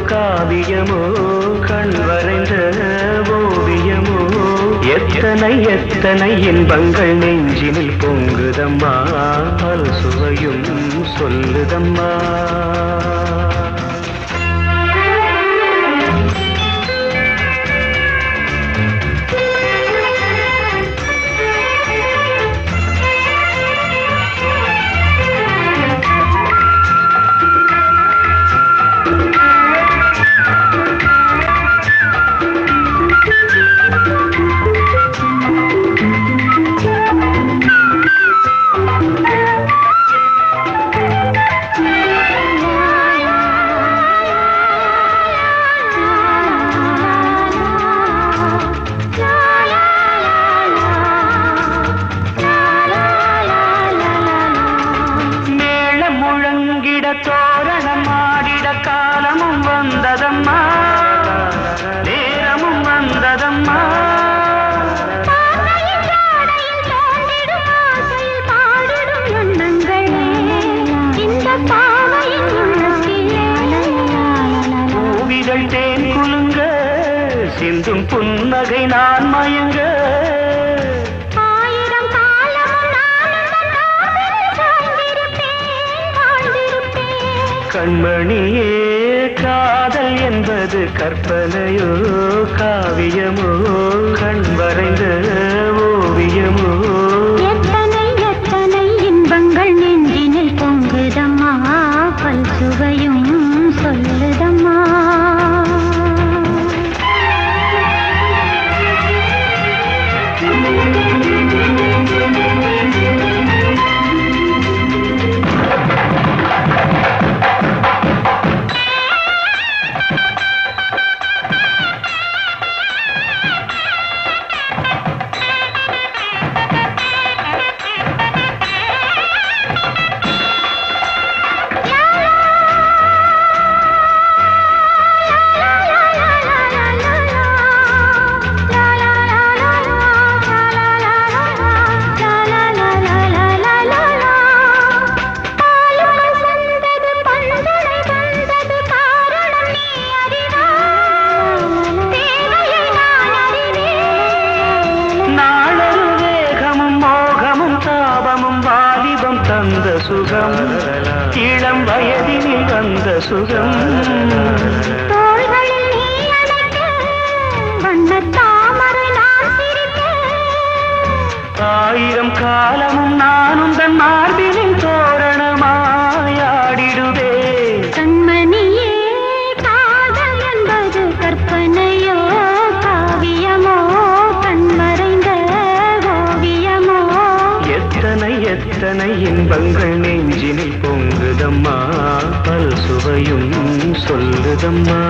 காவியமோ கண் வரைந்த ஓவியமோ எத்தனை எத்தனை இன்பங்கள் நெஞ்சினில் பொங்குதம்மா பல் சுவையும் சொல்லுதம்மா தோரணம் ஆடிட காலமும் வந்ததம்மா நேரமும் வந்ததம்மா பூவிகள் தேன் குலுங்க சிந்தும் புன்னகை நான் மயங்க கண்மணியே காதல் என்பது கற்பனையோ காவியமோ கண் வரைந்த ஓவியமோ எத்தனை எத்தனை இன்பங்கள் நெஞ்சினில் பொங்குதம்மா பல் சுவையும் சொல்லுதம்மா வந்த சுகம் இளம் வயதினில் வந்த சுகம் தோள்களில் நீ அணைக்க வண்ணத் தாமரை நான் சிரிக்க ஆயிரம் காலமும் நானும் தன் மார்பினின் தோரணமாயாடிடுவே கண்மணியே காதல் என்பது கற்பனையோ காவியமோ கண்மறைந்த ஓவியமோ எத்தனை எத்தனை இன்பங்கள் நெஞ்சினில் பொங்குதம்மா பல் சுவையும் சொல்லுதம்மா